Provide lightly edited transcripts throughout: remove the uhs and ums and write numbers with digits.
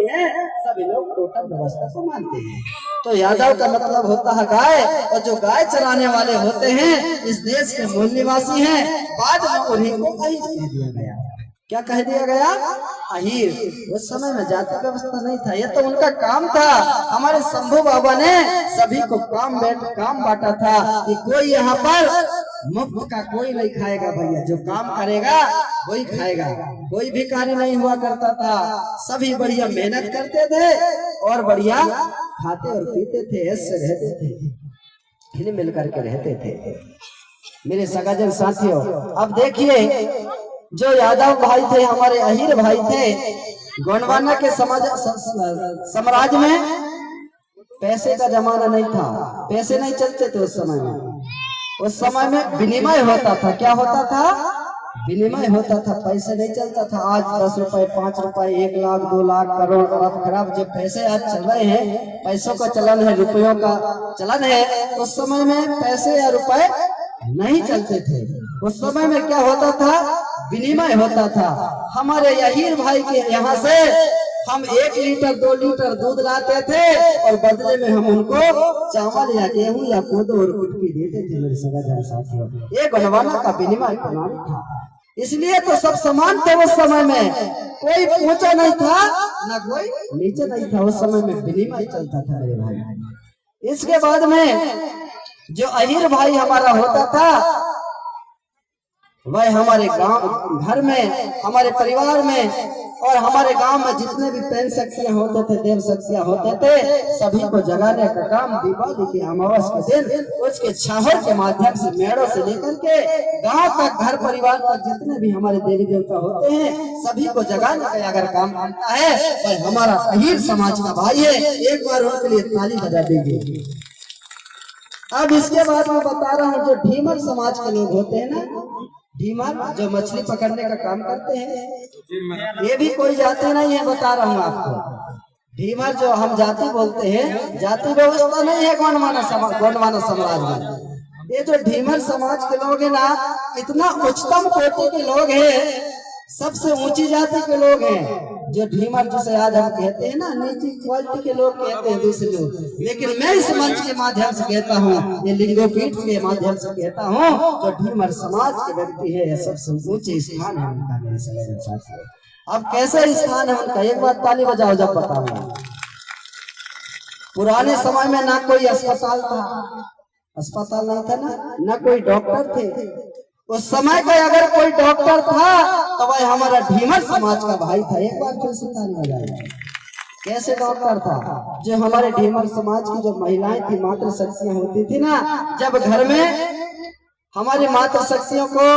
हैं, सभी लोग टोटल व्यवस्था को मानते हैं। तो यादव का मतलब होता है गाय, और जो गाय चराने वाले होते हैं इस देश के मूल निवासी हैं। बाद में उन्हीं को अहीर कह दिया गया। क्या कह दिया गया? अहीर। उस समय में जाति व्यवस्था नहीं था, यह तो उनका काम था। हमारे शंभू बाबा ने सभी को काम बांटा था कि कोई यहाँ पर मुफ्त का कोई नहीं खाएगा भैया, जो काम करेगा वही खाएगा। कोई भिखारी नहीं हुआ करता था, सभी बढ़िया मेहनत करते थे और बढ़िया खाते और पीते थे, ऐसे रहते थे, हिल मिल करके रहते थे। मेरे सगाजन साथियों, अब देखिए जो यादव भाई थे, हमारे अहीर भाई थे, गोंडवाना के साम्राज्य में पैसे का जमाना नहीं था, पैसे नहीं चलते थे उस समय में। उस समय में विनिमय होता था। क्या होता था? विनिमय होता था, पैसे नहीं चलता था। आज 10 रुपए, 5 रुपए, 1 लाख, 2 लाख, करोड़, अरब, खरब जो पैसे आज चल रहे हैं, पैसों का चलन है, रुपयों का चलन है। उस समय में पैसे या रुपए नहीं चलते थे। उस समय में क्या होता था? विनिमय होता था। हमारे अहीर भाई के यहाँ से हम 1 लीटर 2 लीटर दूध लाते थे और बदले में हम उनको चावल या गेहूं या कोदो और कुटकी देते थे। मेरे सगा साथियों, ये गोंडवाना का विनिमय प्रणाली था। इसलिए तो सब समान थे उस समय में, कोई ऊंचा नहीं था ना कोई नीचे नहीं था। उस समय में विनिमय चलता था मेरे भाई। इसके बाद में जो अहीर भाई हमारा होता था, वह हमारे गांव घर में, हमारे परिवार में और हमारे गांव में जितने भी पैन शक्तियां होते थे, देव शक्तियां होते थे, सभी को जगाने का काम दीपावली के अमावस के दिन उसके छाहर के माध्यम से, मेड़ों से लेकर के गांव तक, घर परिवार तक जितने भी हमारे देवी देवता होते हैं, सभी को जगाने का अगर काम करता है वह हमारा अहीर समाज का भाई है। एक बार उनके लिए ताली बजा देंगे। अब इसके बाद मैं बता रहा हूँ, जो ढीमर समाज के लोग होते हैं ना, ढीमर जो मछली पकड़ने का काम करते हैं, ये भी कोई जाति नहीं है, बता रहा हूँ आपको। ढीमर जो हम जाति बोलते हैं, जाति व्यवस्था नहीं है गोंडवाना समाज में। ये जो ढीमर समाज के लोग है ना, इतना उच्चतम कोटि के लोग हैं, सबसे ऊंची जाति के लोग हैं। जो ढीमर जिसे आज हम कहते हैं ना, नीची क्वालिटी के लोग कहते हैं दूसरे लोग, लेकिन मैं इस मंच के माध्यम से कहता हूँ, ये लिंगोपीठ के माध्यम से कहता हूँ, जो ढीमर समाज के व्यक्ति है, सबसे ऊंचे स्थान है उनका मेरे साथियों। अब कैसे स्थान है उनका, एक बार ताली बजाओ जब बताऊंगा। पुराने समय में ना कोई अस्पताल था, अस्पताल नहीं था ना कोई डॉक्टर थे। उस समय का अगर कोई डॉक्टर था तो वह हमारा ढीमर समाज का भाई था। एक बार फिर से ताली बजाइए। कैसे डॉक्टर था? जो हमारे ढीमर समाज की जो महिलाएं थी, मातृ शक्तियां होती थी ना, जब घर में हमारी मातृ शक्तियों को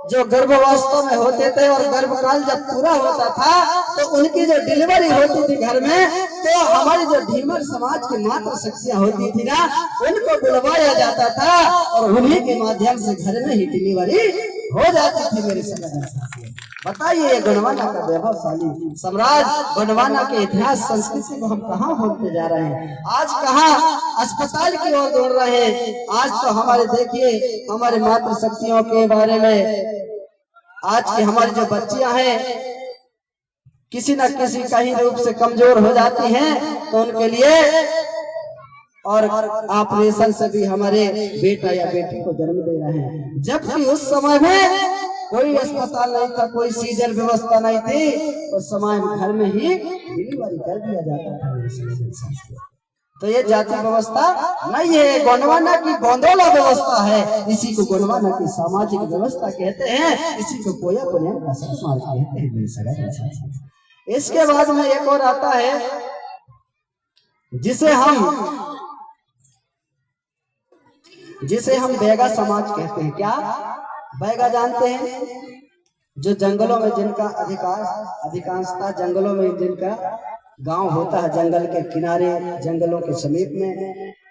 जो गर्भावस्था में होते थे और गर्भकाल जब पूरा होता था तो उनकी जो डिलीवरी होती थी घर में, तो हमारी जो ढीमर समाज की मातृ शक्तियां होती थी ना, उनको बुलवाया जाता था और उन्हीं के माध्यम से घर में ही डिलीवरी हो जाती थी। मेरे साथियों, बताइए गोंडवाना का वैभवशाली साम्राज्य, गोंडवाना के इतिहास संस्कृति को हम कहाँ भूलते जा रहे हैं? आज कहाँ अस्पताल की ओर दौड़ रहे हैं। आज तो हमारे देखिए, हमारे मातृ शक्तियों के बारे में, आज की हमारी जो बच्चियां हैं किसी न किसी कहीं रूप से कमजोर हो जाती हैं, तो उनके लिए और ऑपरेशन से भी हमारे बेटा या बेटी को जन्म दे रहे हैं। जबकि उस समय में कोई अस्पताल नहीं था, कोई सीजर व्यवस्था नहीं थी, उस समय घर में ही डिलीवरी कर दिया जाता था। तो ये जाति व्यवस्था नहीं है, गोंडवाना की गोंदोला व्यवस्था है। इसी को गोंडवाना की सामाजिक व्यवस्था कहते हैं, इसी को कोया पुण्यान का संस्कार कहते हैं। इसके बाद में एक और आता है जिसे हम बैगा समाज कहते हैं। क्या बैगा जानते हैं? जो जंगलों में जिनका अधिकांशता जंगलों में जिनका गांव होता है, जंगल के किनारे, जंगलों के समीप में,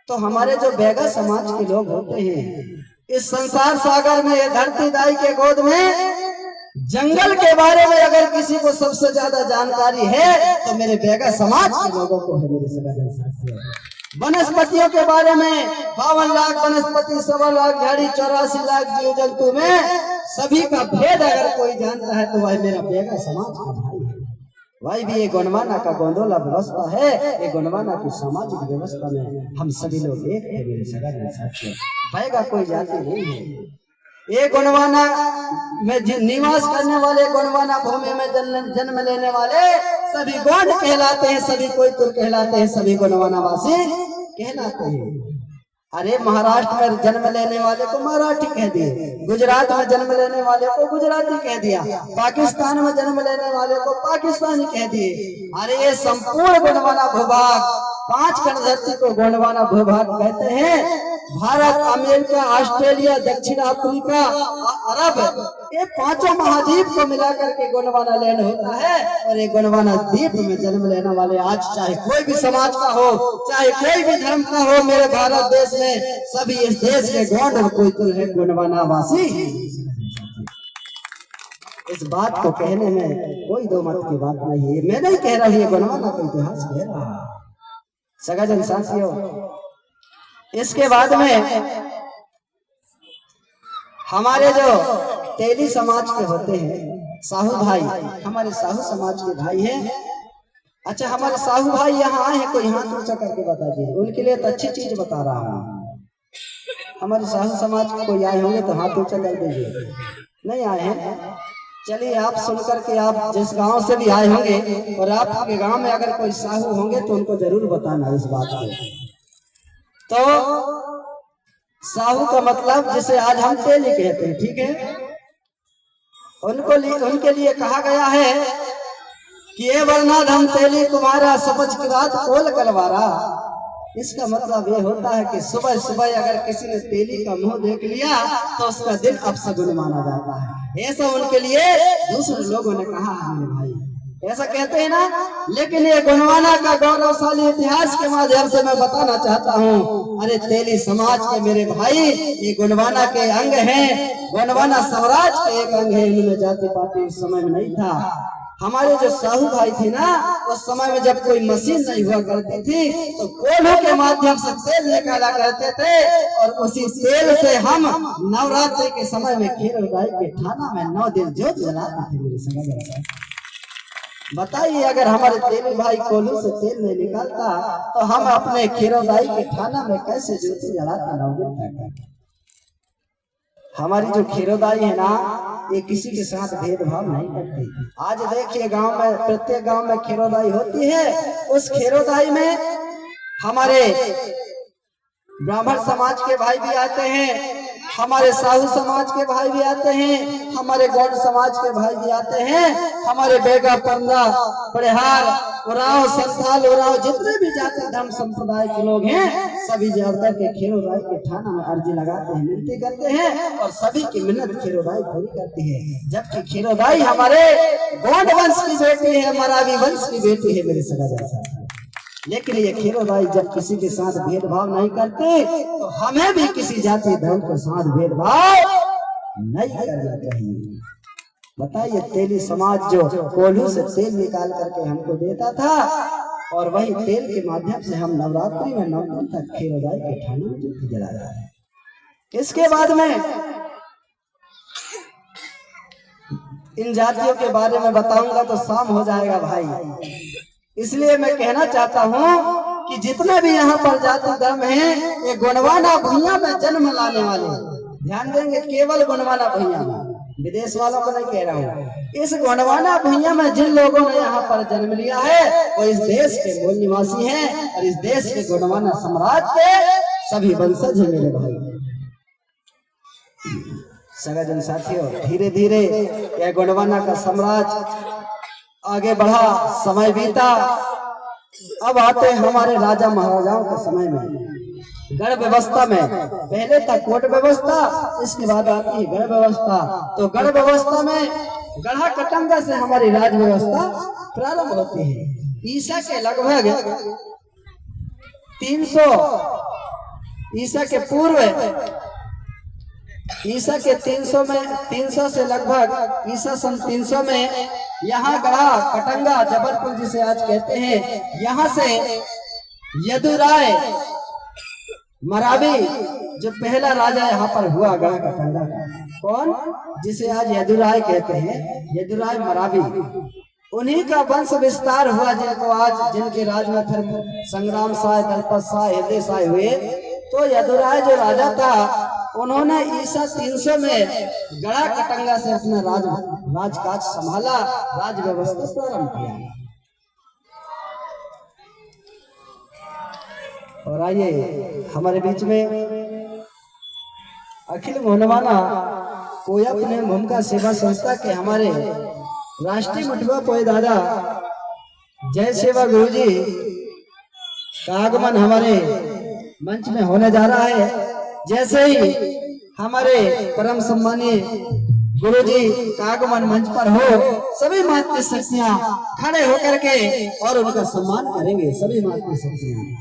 तो हमारे जो बैगा समाज के लोग होते हैं, इस संसार सागर में, धरती दाई के गोद में जंगल के बारे में अगर किसी को सबसे ज्यादा जानकारी है तो मेरे बैगा समाज के लोगों को है। मेरे साथियों, वनस्पतियों के बारे में 52 लाख वनस्पति, 1.25 लाख झाड़ी, 84 लाख जीव जंतु में सभी का भेद अगर कोई जानता है तो वह मेरा बैगा समाज का भाई है। वही भी ये गोंडवाना का गोंदोला व्यवस्था है। ये गोंडवाना की सामाजिक व्यवस्था में हम सभी लोग एक है मेरे सगा साथियों, भयगा कोई जाति नहीं है। ये गोंडवाना में निवास करने वाले, गोंडवाना भूमि में जन्म लेने वाले सभी गोंड कहलाते हैं, सभी कोई कुल कहलाते हैं, सभी गोंडवाना वासी कहलाते हैं। अरे महाराष्ट्र में जन्म लेने वाले को मराठी कह दिए, गुजरात में जन्म लेने वाले को गुजराती कह दिया, पाकिस्तान में जन्म लेने वाले को पाकिस्तानी कह दिए। अरे ये संपूर्ण गोंडवाना भूभाग, 5 खंड धरती को गोंडवाना भूभाग कहते हैं। भारत, अमेरिका, ऑस्ट्रेलिया, दक्षिण अफ्रीका, अरब, ये 5 महाद्वीप को मिलाकर के गोंडवाना लैंड होता है। और ये गोंडवाना द्वीप में जन्म लेने वाले आज चाहे कोई भी समाज का हो, चाहे कोई भी धर्म का हो, मेरे भारत देश में सभी इस देश के गोंड और कोई कुल है गोंडवाना वासी। इस बात को कहने में कोई दो मत की बात नहीं है। मैं नहीं कह रहा हूं, ये गोंडवाना का इतिहास कह रहा है सगाजन साथियों। इसके बाद में हमारे जो तेली समाज के होते हैं साहू भाई, हमारे साहू समाज के भाई हैं। अच्छा, हमारे साहू भाई यहाँ आए हैं, कोई हाथ ऊंचा करके बता दीजिए। उनके लिए तो अच्छी चीज बता रहा हूँ। हमारे साहू समाज के कोई आए होंगे तो हाथ ऊंचा कर दीजिए। नहीं आए हैं, चलिए आप सुनकर के, आप जिस गांव से भी आए होंगे और आपके गांव में अगर कोई साहू होंगे तो उनको जरूर बताना इस बात को। तो साहू का मतलब जिसे आज हम तेली कहते हैं, ठीक है। उनके लिए कहा गया है कि ये वर्णाध हम तेली तुम्हारा समझ के रात खोल करवारा। इसका मतलब ये होता है कि सुबह सुबह अगर किसी ने तेली का मुंह देख लिया तो उसका दिन अपशगुन माना जाता है। ऐसा उनके लिए दूसरे लोगों ने कहा है मेरे भाई, ऐसा कहते हैं ना। लेकिन ये गोंडवाना का गौरवशाली इतिहास के माध्यम से मैं बताना चाहता हूँ, अरे तेली समाज के मेरे भाई ये गोंडवाना के अंग हैं, गोंडवाना स्वराज के एक अंग है। इनमें जाति पाति उस समय में नहीं था। हमारे जो साहू भाई थे ना, उस समय में जब कोई मशीन नहीं हुआ करती थी तो कोल्हू के माध्यम से तेल निकाला करते थे और उसी तेल से हम नवरात्रि के समय में खेरगाई के थाना में 9 दिन ज्योत जलाते थे मेरे संग। बताइए, अगर हमारे तेली भाई कोल्हू से तेल नहीं निकालता तो हम अपने खेरगाई के थाना में कैसे ज्योति जलाते 9 दिन तक। हमारी जो खेरोदाई है ना, ये किसी के साथ भेदभाव नहीं करती। आज देखिए गांव में, प्रत्येक गांव में खेरोदाई होती है। उस खेरोदाई में हमारे ब्राह्मण समाज के भाई भी आते हैं, हमारे साहू समाज के भाई भी आते हैं, हमारे गौड़ समाज के भाई भी आते हैं, हमारे बेगा, परदा, परिहार, उराव, संथाल, उराव, जितने भी जाति धर्म संप्रदाय के लोग हैं सभी जाकर के खेरोदाई के थाना में अर्जी लगाते हैं, विनती करते हैं और सभी की मिन्नत खेरोदाई पूरी करती है। जबकि खेरोदाई हमारे गौड़ वंश की बेटी है, मरावी वंश की बेटी है मेरे सगा। लेकिन ये खेरोदाई जब किसी के साथ भेदभाव नहीं करते तो हमें भी किसी जाति धर्म के साथ भेदभाव नहीं करना चाहिए। बताइए, तेली समाज जो कोल्हू से तेल निकाल करके हमको देता था और वही तेल के माध्यम से हम नवरात्रि में 9 दिन तक खेरोदाई के थाने में ज्योति जला रहे हैं। इसके बाद में इन जातियों के बारे में बताऊंगा तो शाम हो जाएगा भाई। इसलिए मैं कहना चाहता हूँ कि जितने भी यहाँ पर जाति धर्म हैं, ये गोंडवाना भुइयां में जन्म लाने वाले, ध्यान देंगे, केवल गोंडवाना भुइयां में, विदेश वालों को नहीं कह रहा हूँ। इस गोंडवाना भुइयां में जिन लोगों ने यहाँ पर जन्म लिया है वो इस देश के मूल निवासी हैं और इस देश के गोंडवाना साम्राज्य के सभी वंशज हैं मेरे भाई। सगाजन साथियों, धीरे धीरे यह गोंडवाना का साम्राज्य आगे बढ़ा, समय बीता। अब आते हमारे राजा महाराजाओं के समय में गढ़ व्यवस्था में। पहले था कोट व्यवस्था, इसके बाद आती है गढ़ व्यवस्था। तो गढ़ व्यवस्था में गढ़ा कटंगा से हमारी राज व्यवस्था प्रारंभ होती है। ईसा के लगभग 300 ईसा के पूर्व, ईसा के 300 से लगभग ईसा सन 300 में यहाँ गढ़ा कटंगा, जबलपुर जिसे आज कहते हैं, यहाँ से यदुराय मरावी जो पहला राजा यहाँ पर हुआ गढ़ा कटंगा का, कौन, जिसे आज यदुराय कहते हैं, यदुराय मरावी, उन्हीं का वंश विस्तार हुआ जिनको आज जिनके राज में फिर संग्राम साय, दलपत साय, हृदय साय हुए। तो यदुराय जो राजा था उन्होंने ईसा 300 में गड़ा कटंगा से अपना राजकाज संभाला, राज व्यवस्था प्रारंभ किया। और आइए हमारे बीच में अखिल मोहनवाना कोया प्रेम भूमिका सेवा संस्था के हमारे राष्ट्रीय मटुआ पोए दादा जय सेवा गुरुजी का आगमन हमारे मंच में होने जा रहा है। जैसे ही हमारे परम सम्मानीय गुरुजी का आगमन मंच पर हो, सभी मातृ शक्तियां खड़े होकर के और उनका सम्मान करेंगे। सभी मातृ शक्तियां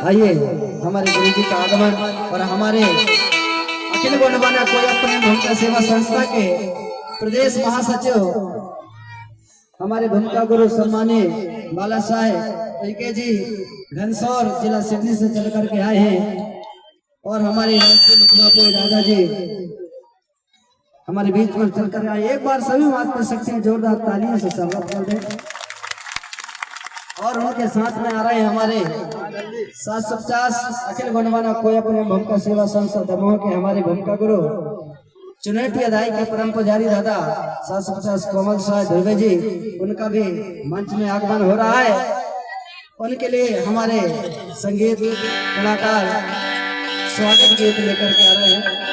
आइए हमारे गुरु जी का आगमन और हमारे अखिल गोंडवाना कोया प्रेम भूमिका सेवा संस्था के प्रदेश महासचिव हमारे भूमिका गुरु सम्मानीय बाला साहेब पीके जी घनसौर जिला सिवनी से चल करके आए हैं। और हमारे राष्ट्रीय मटुआ पोए दादाजी हमारे बीच में चल कर आए। एक बार सभी मातृ शक्ति जोरदार तालियों से स्वागत कर दें। और उनके साथ में आ रहे हैं हमारे 750 अखिल गोंडवाना कोया प्रेम भूमिका सेवा संस्था दमोह के हमारे भूमिका गुरु चुनौती अदाई के परम पुजारी दादा 750 कोमल साय ध्रुवे जी, उनका भी मंच में आगमन हो रहा है। उनके लिए हमारे संगीत कलाकार स्वागत गीत लेकर के आ रहे हैं।